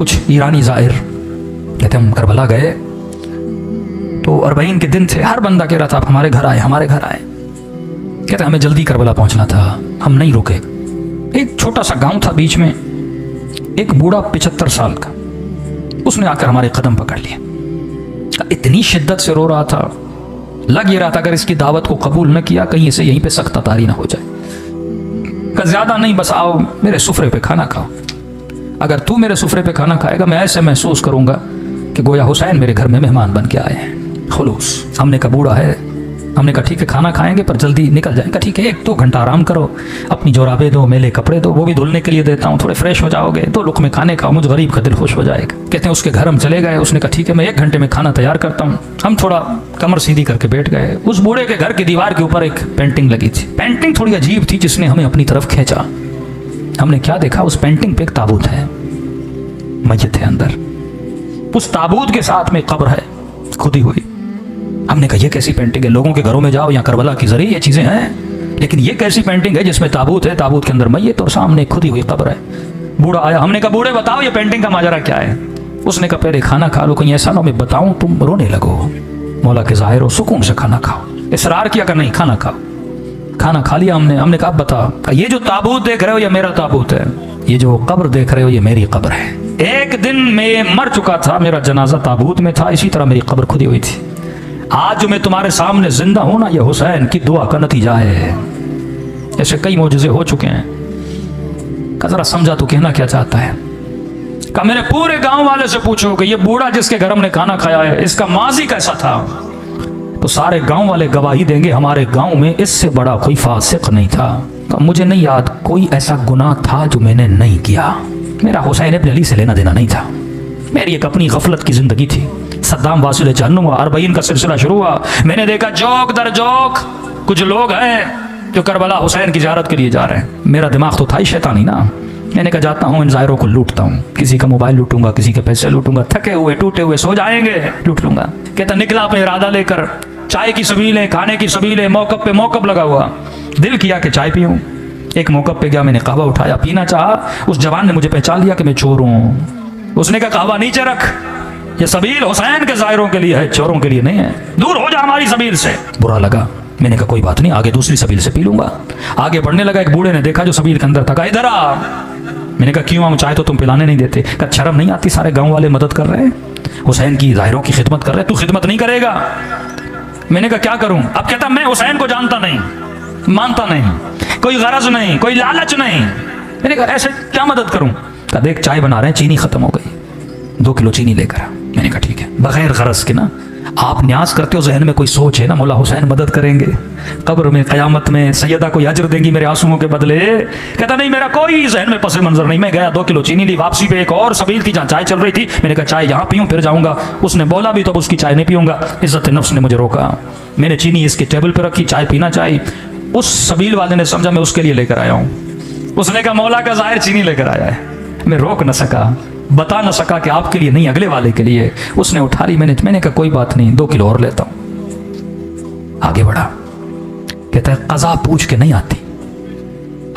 कुछ ईरानी ज़ाहिर कहते हम करबला गए तो 40 के दिन थे, हर बंदा कह रहा था आप हमारे घर आए, हमारे घर आए। कहते हमें जल्दी करबला पहुंचना था, हम नहीं रुके। एक छोटा सा गांव था बीच में, एक बूढ़ा 75 साल का, उसने आकर हमारे कदम पकड़ लिए। इतनी शिद्दत से रो रहा था, लग ये रहा था अगर इसकी दावत को कबूल न किया कहीं इसे यहीं पे सख्त तारी ना हो जाए। ज्यादा नहीं, बस आओ मेरे सुफरे पे खाना खाओ, अगर तू मेरे सुफरे पे खाना खाएगा मैं ऐसे महसूस करूंगा कि गोया हुसैन मेरे घर में मेहमान बन के आए हैं। खुलूस। हमने कहा बूढ़ा है, हमने कहा ठीक है खाना खाएंगे पर जल्दी निकल जाएंगे। ठीक है 1-2 घंटा आराम करो, अपनी जोराबे दो, मेले कपड़े दो, वो भी धुलने के लिए देता हूँ, थोड़े फ्रेश हो जाओगे, 2 लुक़मे खाने खाओ, मुझ गरीब का दिल खुश हो जाएगा। कहते हैं उसके घर हम चले गए, उसने कहा ठीक है मैं 1 घंटे में खाना तैयार करता हूँ। हम थोड़ा कमर सीधी करके बैठ गए। उस बूढ़े के घर की दीवार के ऊपर एक पेंटिंग लगी थी। पेंटिंग थोड़ी अजीब थी जिसने हमें अपनी तरफ खींचा। हमने क्या देखा, उस पेंटिंग पे एक ताबूत है, मस्जिद है अंदर, उस ताबूत के साथ में कब्र है खुदी हुई। हमने कहा ये कैसी पेंटिंग है, लोगों के घरों में जाओ या करबला की जरिए ये चीजें हैं, लेकिन ये कैसी पेंटिंग है जिसमें ताबूत है, ताबूत के अंदर मैयत और सामने खुदी हुई कब्र है। बूढ़ा आया, हमने कहा बूढ़े बताओ ये पेंटिंग का माजरा क्या है। उसने कहा पहले खाना खा लो, कहीं ऐसा ना मैं बताऊं तुम रोने लगो। मौला के जाहिर हो, सुकून से खाना खाओ। इसरार किया कर नहीं खाना खाओ। खाना खा लिया हमने कहा बताओ ये जो ताबूत देख रहे हो ये मेरा ताबूत है, ये जो कब्र देख रहे हो ये मेरी कब्र है। एक दिन मैं मर चुका था, मेरा जनाजा ताबूत में था, इसी तरह मेरी कब्र खुदी हुई थी। आज जो मैं तुम्हारे सामने जिंदा हूं ना, ये हुसैन की दुआ का नतीजा है। ऐसे कई मौजज़े हो चुके हैं। का जरा समझा तो कहना क्या चाहता है। का मेरे पूरे गांव वाले से पूछो कि ये बूढ़ा जिसके घर हमने खाना खाया है इसका माजी कैसा था, तो सारे गांव वाले गवाही देंगे हमारे गांव में इससे बड़ा कोई फासिक नहीं था। तो मुझे नहीं याद कोई ऐसा गुनाह था जो मैंने नहीं किया। मेरा हुसैन इब्न अली से लेना देना नहीं था, मेरी एक अपनी गफलत की जिंदगी थी। सद्दाम वासिल जहन्नुम हुआ, 40 का सिलसिला शुरू हुआ। मैंने देखा जोक दर जोक कुछ लोग हैं जो करबला हुसैन की ज़ियारत के लिए जा रहे हैं। मेरा दिमाग तो था ही शैतानी ना। मैंने कहा जाता हूँ इन ज़ायरों को लूटता हूँ, किसी का मोबाइल लूटूंगा, किसी के पैसे लूटूंगा, थके हुए टूटे हुए सो जाएंगे, लूट लूंगा। कहता निकला अपने इरादा लेकर, चाय की सबीलें, खाने की सबीलें, मौकब पे मौकब लगा हुआ। दिल किया कि चाय पीऊँ। एक मौकब पे गया, मैंने कहवा उठाया, पीना चाहा। उस जवान ने मुझे पहचान लिया कि मैं चोर हूँ। उसने कहा कहवा नीचे रख, ये सबील हुसैन के ज़ायरों के लिए है, चोरों के लिए नहीं है, दूर हो जा हमारी सबील से। बुरा लगा, मैंने कहा कोई बात नहीं, आगे दूसरी सबील से पी लूंगा। आगे बढ़ने लगा, एक बूढ़े ने देखा जो सबील के अंदर था, कहा इधर आ। मैंने कहा क्यों आऊं, चाहे तो तुम पिलाने नहीं देते। कहा शर्म नहीं आती, सारे गांव वाले मदद कर रहे हैं, हुसैन की ज़ायरों की खिदमत कर रहे हैं, तू खिदमत नहीं करेगा। मैंने कहा क्या करूं। अब कहता मैं हुसैन को जानता नहीं, मानता नहीं, कोई गरज नहीं, कोई लालच नहीं। मैंने कहा ऐसे क्या मदद करूं। कहा देख चाय बना रहे हैं, चीनी खत्म हो गई, 2 किलो चीनी लेकर आ। मैंने कहा ठीक है, बगैर गरज के ना, आप न्याज करते हो, जहन में कोई सोच है ना मौला हुसैन मदद करेंगे, कब्र में क़यामत में सैयदा कोई अजर देंगी मेरे आंसुओं के बदले। कहता नहीं मेरा कोई जहन में पस मंजर नहीं। मैं गया 2 किलो चीनी ली, वापसी पे एक और सबील थी जहाँ चाय चल रही थी। मैंने कहा चाय यहाँ पीऊँ फिर जाऊँगा। उसने बोला भी तो उसकी चाय नहीं पीऊँगा, इज्जत नफ्स ने मुझे रोका। मैंने चीनी इसके टेबल पर रखी, चाय पीना चाहिए। उस सबील वाले ने समझा मैं उसके लिए लेकर आया हूँ। उसने कहा मौला का ज़ाहिर चीनी लेकर आया है। मैं रोक न सका, बता न सका कि आपके लिए नहीं अगले वाले के लिए। उसने उठा ली, मैंने कहा कोई बात नहीं, 2 किलो और लेता हूं। आगे बढ़ा, कहता है कज़ा पूछ के नहीं आती।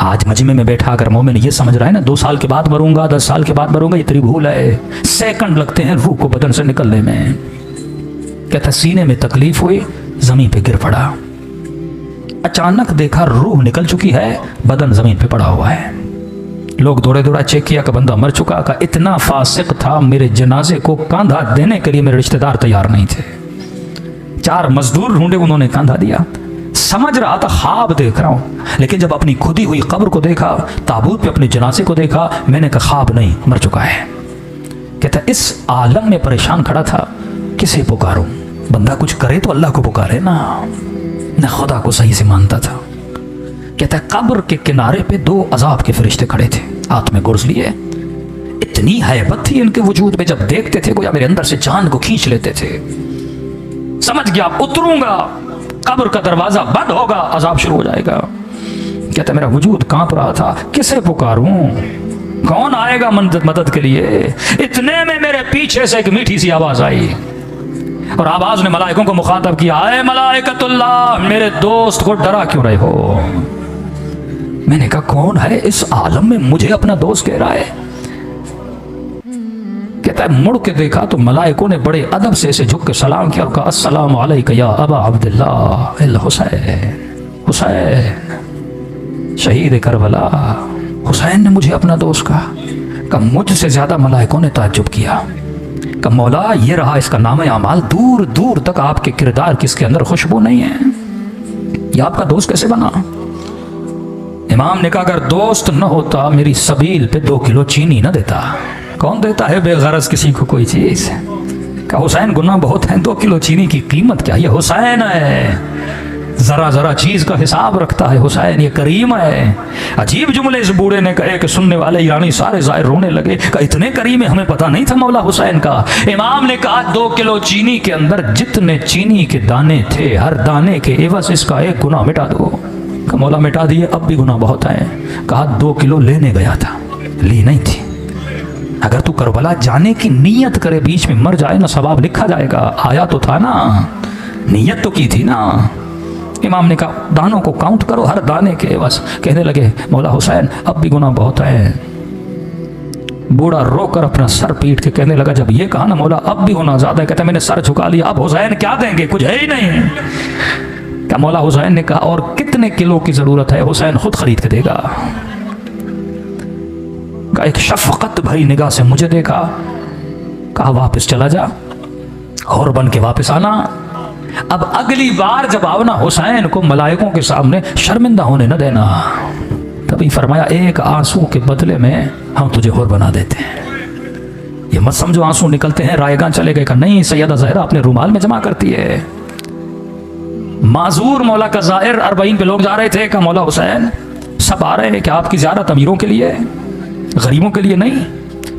आज मजमे में बैठा अगर मोमिन ये समझ रहा है ना 2 साल के बाद मरूंगा, 10 साल के बाद मरूंगा, ये तेरी भूल है। सेकंड लगते हैं रूह को बदन से निकलने में। कहता सीने में तकलीफ हुई, जमीन पे गिर पड़ा, अचानक देखा रूह निकल चुकी है, बदन जमीन पे पड़ा हुआ है। लोग दौड़े दौड़ा चेक किया कि बंदा मर चुका। का इतना फासिक था, मेरे जनाजे को कांधा देने के लिए मेरे रिश्तेदार तैयार नहीं थे। 4 मजदूर ढूंढे, उन्होंने कांधा दिया। समझ रहा था ख्वाब देख रहा हूं, लेकिन जब अपनी खुदी हुई कब्र को देखा, ताबूत पे अपने जनाजे को देखा, मैंने कहा ख्वाब नहीं, मर चुका है। कहता इस आलम में परेशान खड़ा था, किसे पुकारूं। बंदा कुछ करे तो अल्लाह को पुकारे ना, न खुदा को सही से मानता था। कहता है कब्र के किनारे पे 2 अजाब के फरिश्ते खड़े थे, हाथ में गुर्ज लिए। इतनी हैबत थी इनके वजूद में, जब देखते थे गोया मेरे अंदर से जान को खींच लेते थे। समझ गया उतरूंगा, कब्र का दरवाजा बंद होगा, अजाब शुरू हो जाएगा। कहता मेरा वजूद कांप रहा था, किसे पुकारूं, कौन आएगा मदद के लिए। इतने में मेरे पीछे से एक मीठी सी आवाज आई और आवाज ने मलाइकों को मुखातब किया, आए मलाइकतुल्लाह, मेरे दोस्त को डरा क्यों रहे हो। मैंने कहा कौन है इस आलम में मुझे अपना दोस्त कह रहा है। कहता है मुड़ के देखा तो मलाइकों ने बड़े अदब से ऐसे झुक के सलाम किया और कहा अस्सलाम अलैका या अबा अब्दुल्लाह अल हुसैन। हुसैन शहीद करबला। हुसैन ने मुझे अपना दोस्त कहा मुझसे ज्यादा मलाइकों ने ताज्जुब किया। कहा मौला ये रहा इसका नाम अमाल, दूर दूर तक आपके किरदार की इसके अंदर खुशबू नहीं है, ये आपका दोस्त कैसे बना? इमाम ने कहा अगर दोस्त न होता मेरी सबील पे 2 किलो चीनी न देता। कौन देता है बेगरज किसी को कोई चीज? कहा हुसैन गुनाह बहुत है, 2 किलो चीनी की कीमत क्या? ये हुसैन है, जरा जरा चीज का हिसाब रखता है हुसैन, ये करीम है। अजीब जुमले इस बूढ़े ने कहे कि सुनने वाले ईरानी सारे जाहिर रोने लगे। कहा इतने करीम है, हमें पता नहीं था मौला हुसैन का। इमाम ने कहा 2 किलो चीनी के अंदर जितने चीनी के दाने थे, हर दाने के एवज इसका 1 गुनाह मिटा दो। कहा मौला मिटा दिए, अब भी गुनाह बहुत है। कहा 2 किलो लेने गया था, ली नहीं थी। अगर तू करबला जाने की नीयत करे, बीच में मर जाए ना, सवाब लिखा जाएगा। आया तो था ना, नीयत तो की थी ना। इमाम ने कहा दानों को काउंट करो, हर दाने के बस। कहने लगे मौला हुसैन अब भी गुनाह बहुत है। बूढ़ा रोकर अपना सर पीट के कहने लगा जब ये कहा ना मौला अब भी गुनाह ज्यादा है, कहते मैंने सर झुका लिया, अब हुसैन क्या देंगे, कुछ है ही नहीं। क्या मौला हुसैन ने कहा और कितने किलो की जरूरत है? हुसैन खुद खरीद के देगा। एक शफकत भरी निगाह से मुझे देखा, कहा वापस चला जा और बन के वापस आना। अब अगली बार जब आओ ना हुसैन को मलाइकों के सामने शर्मिंदा होने न देना। तभी फरमाया 1 आंसू के बदले में हम तुझे और बना देते हैं। ये मत समझो आंसू निकलते हैं रायगां चले गए का, नहीं, सैयदा ज़हरा अपने रुमाल में जमा करती है। माजूर मौला का ज़ाहिर 40 पे लोग जा रहे थे, कहा मौला हुसैन सब आ रहे हैं, क्या आपकी ज़ियारत अमीरों के लिए, गरीबों के लिए नहीं,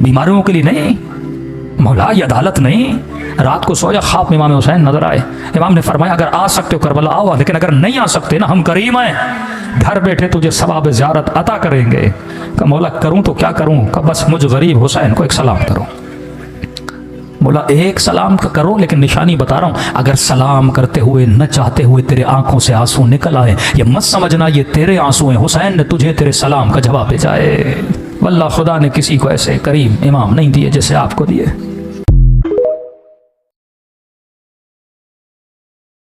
बीमारियों के लिए नहीं? मौला ये अदालत नहीं। रात को सोया, ख्वाब में इमाम हुसैन नजर आए। इमाम ने फरमाया अगर आ सकते हो करबला आओ, लेकिन अगर नहीं आ सकते ना, हम करीम हैं, घर बैठे तुझे सवाब ज़ियारत अता करेंगे। कहा मौला करूं तो क्या करूं? कहा बस मुझ गरीब हुसैन को एक सलाम करो। बोला 1 सलाम करो, लेकिन निशानी बता रहा हूं, अगर सलाम करते हुए न चाहते हुए तेरे आंखों से आंसू निकल आए, ये मत समझना ये तेरे आंसू हैं, हुसैन ने तुझे तेरे सलाम का जवाब भेजा है। वल्लाह खुदा ने किसी को ऐसे करीम इमाम नहीं दिए जैसे आपको दिए।